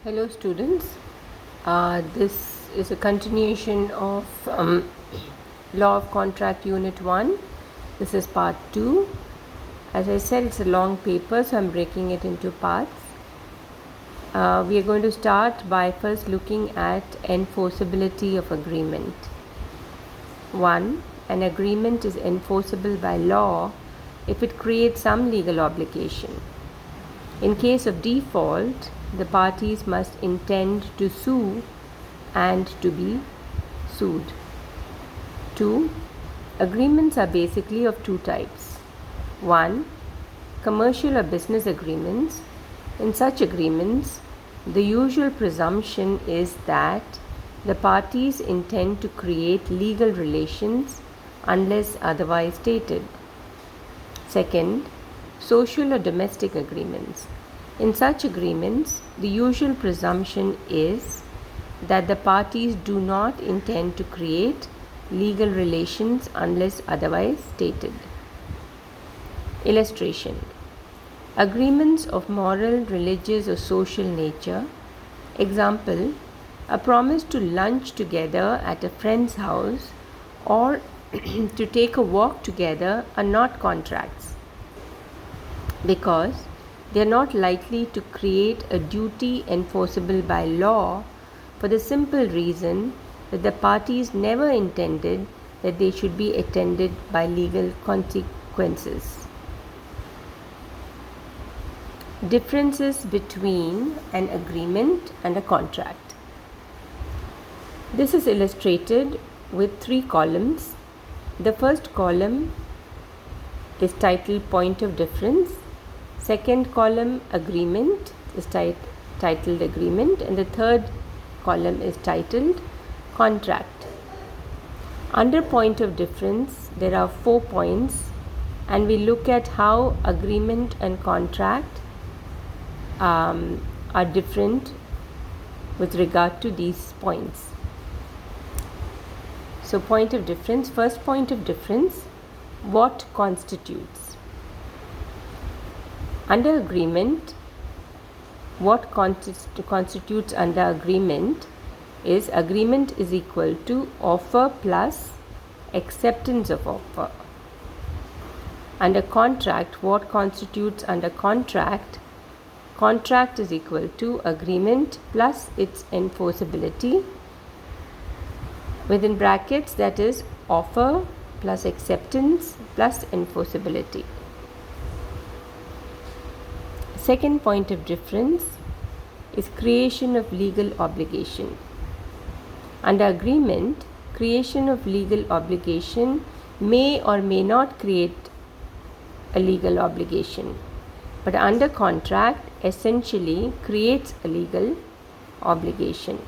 Hello students, this is a continuation of Law of Contract Unit 1. This is part 2. As I said, it's a long paper, so I'm breaking it into parts. We are going to start by first looking at enforceability of agreement. 1. An agreement is enforceable by law if it creates some legal obligation. In case of default, the parties must intend to sue and to be sued. 2. Agreements are basically of two types. 1. Commercial or business agreements. In such agreements, the usual presumption is that the parties intend to create legal relations unless otherwise stated. 2. Social or domestic agreements. In such agreements, the usual presumption is that the parties do not intend to create legal relations unless otherwise stated. Illustration. Agreements of moral, religious, or social nature. Example, a promise to lunch together at a friend's house or to take a walk together are not contracts, because they are not likely to create a duty enforceable by law for the simple reason that the parties never intended that they should be attended by legal consequences. Differences between an agreement and a contract. This is illustrated with 3 columns. The first column is titled Point of Difference. Second column, agreement, is titled agreement, and the third column is titled contract. Under point of difference, there are 4 points, and we look at how agreement and contract are different with regard to these points. So, point of difference. First point of difference, what constitutes? Under agreement, what constitutes under agreement is agreement is equal to offer plus acceptance of offer. Under contract, what constitutes under contract? Contract is equal to agreement plus its enforceability. Within brackets, that is offer plus acceptance plus enforceability. Second point of difference is creation of legal obligation. Under agreement, creation of legal obligation may or may not create a legal obligation, but under contract essentially creates a legal obligation.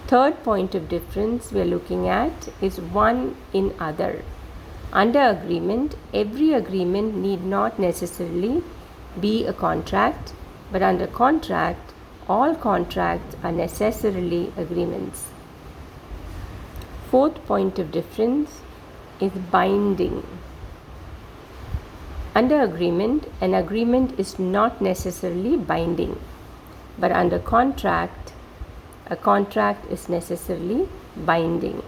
Third point of difference we are looking at is one in other. Under agreement, every agreement need not necessarily be a contract, but under contract, all contracts are necessarily agreements. Fourth point of difference is binding. Under agreement, an agreement is not necessarily binding, but under contract, a contract is necessarily binding.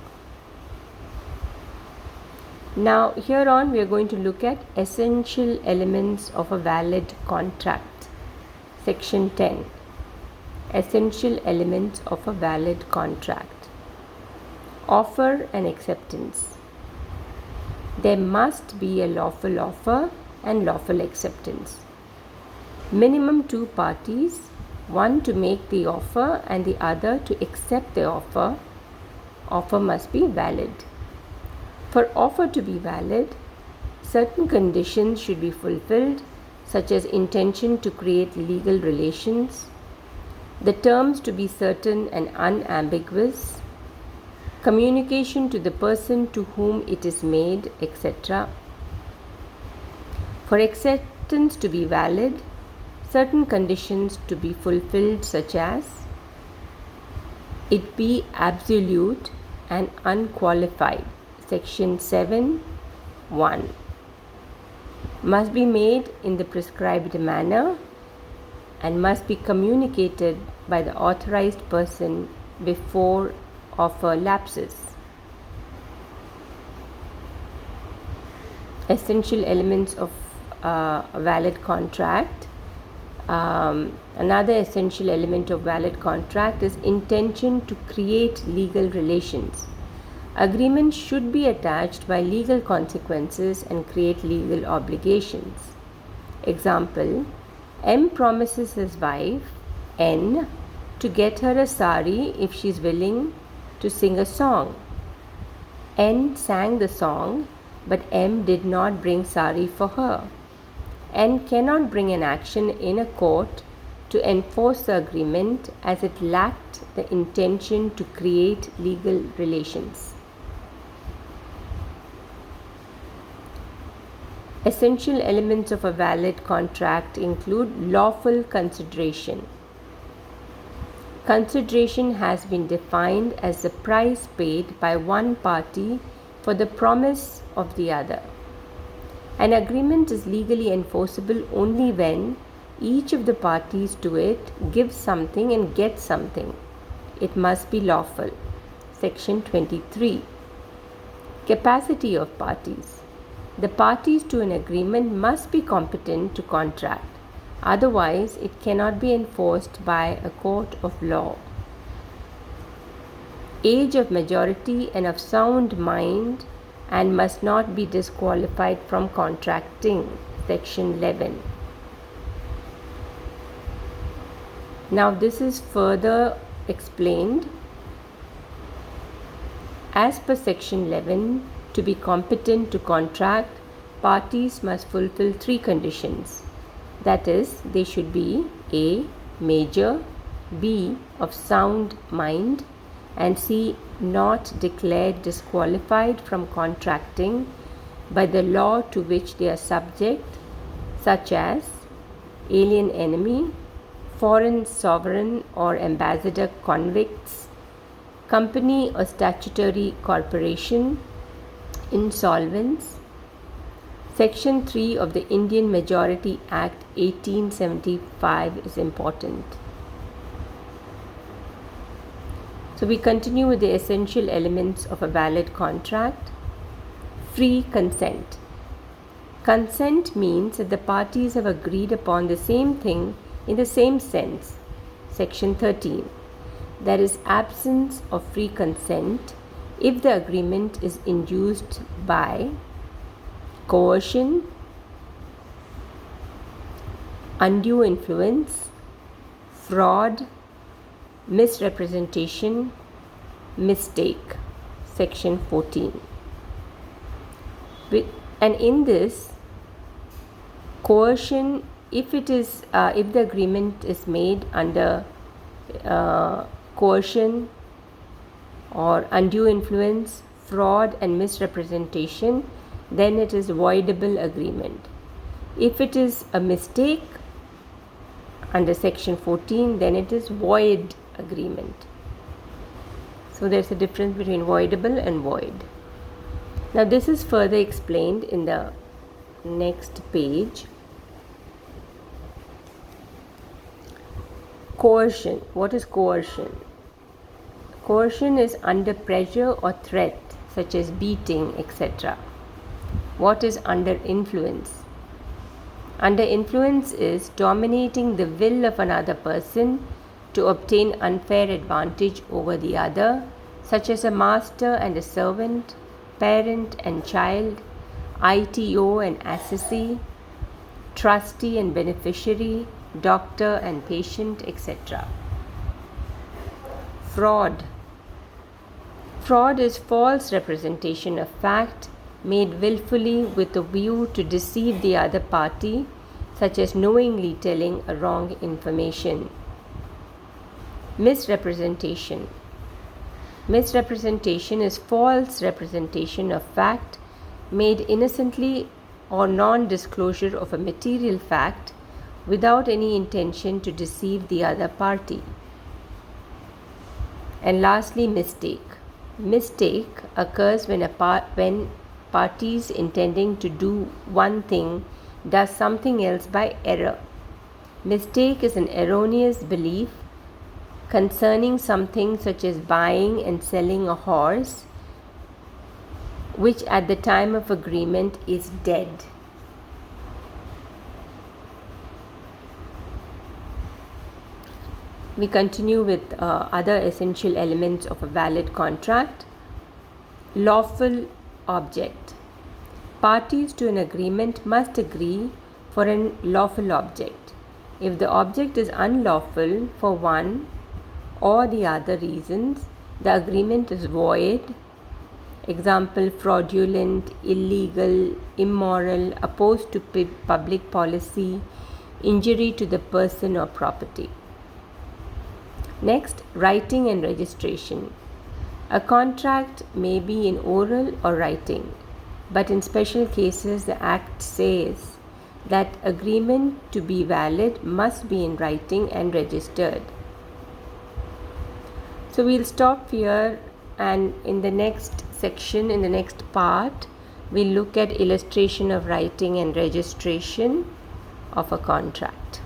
Now, here on we are going to look at essential elements of a valid contract. Section 10. Essential elements of a valid contract. Offer and acceptance. There must be a lawful offer and lawful acceptance. Minimum 2 parties, one to make the offer and the other to accept the offer. Offer must be valid. For offer to be valid, certain conditions should be fulfilled, such as intention to create legal relations, the terms to be certain and unambiguous, communication to the person to whom it is made, etc. For acceptance to be valid, certain conditions to be fulfilled, such as it be absolute and unqualified. Section 7(1) must be made in the prescribed manner and must be communicated by the authorized person before offer lapses. Essential elements of a valid contract. Another essential element of valid contract is intention to create legal relations. Agreements should be attached by legal consequences and create legal obligations. Example: M promises his wife, N, to get her a sari if she is willing to sing a song. N sang the song, but M did not bring sari for her. N cannot bring an action in a court to enforce the agreement as it lacked the intention to create legal relations. Essential elements of a valid contract include lawful consideration. Consideration has been defined as the price paid by one party for the promise of the other. An agreement is legally enforceable only when each of the parties to it gives something and gets something. It must be lawful. Section 23. Capacity of parties. The parties to an agreement must be competent to contract. Otherwise, it cannot be enforced by a court of law. Age of majority and of sound mind and must not be disqualified from contracting. Section 11. Now this is further explained. As per Section 11, to be competent to contract, parties must fulfill 3 conditions. That is, they should be A. major, B. of sound mind, and C. not declared disqualified from contracting by the law to which they are subject, such as alien enemy, foreign sovereign or ambassador convicts, company or statutory corporation, insolvents. Section 3 of the Indian Majority Act 1875 is important. So we continue with the essential elements of a valid contract. Free consent. Consent means that the parties have agreed upon the same thing in the same sense. Section 13. There is absence of free consent if the agreement is induced by coercion, undue influence, fraud, misrepresentation, mistake. Section 14. And in this, coercion, if the agreement is made under coercion or undue influence, fraud and misrepresentation, then it is voidable agreement. If it is a mistake under Section 14, then it is void agreement. So there's a difference between voidable and void. Now this is further explained in the next page. Coercion. What is coercion? Coercion is under pressure or threat, such as beating, etc. What is under influence? Under influence is dominating the will of another person to obtain unfair advantage over the other, such as a master and a servant, parent and child, ITO and assessee, trustee and beneficiary, doctor and patient, etc. Fraud. Fraud is false representation of fact made willfully with a view to deceive the other party, such as knowingly telling a wrong information. Misrepresentation. Misrepresentation is false representation of fact made innocently or non-disclosure of a material fact without any intention to deceive the other party. And lastly, mistake. Mistake occurs when parties intending to do one thing does something else by error. Mistake is an erroneous belief concerning something such as buying and selling a horse, which at the time of agreement is dead. We continue with other essential elements of a valid contract. Lawful object. Parties to an agreement must agree for a lawful object. If the object is unlawful for one or the other reasons, the agreement is void. Example: fraudulent, illegal, immoral, opposed to public policy, injury to the person or property. Next, writing and registration. A contract may be in oral or writing, but in special cases the Act says that agreement to be valid must be in writing and registered. So we'll stop here, and in the next section, in the next part, we'll look at illustration of writing and registration of a contract.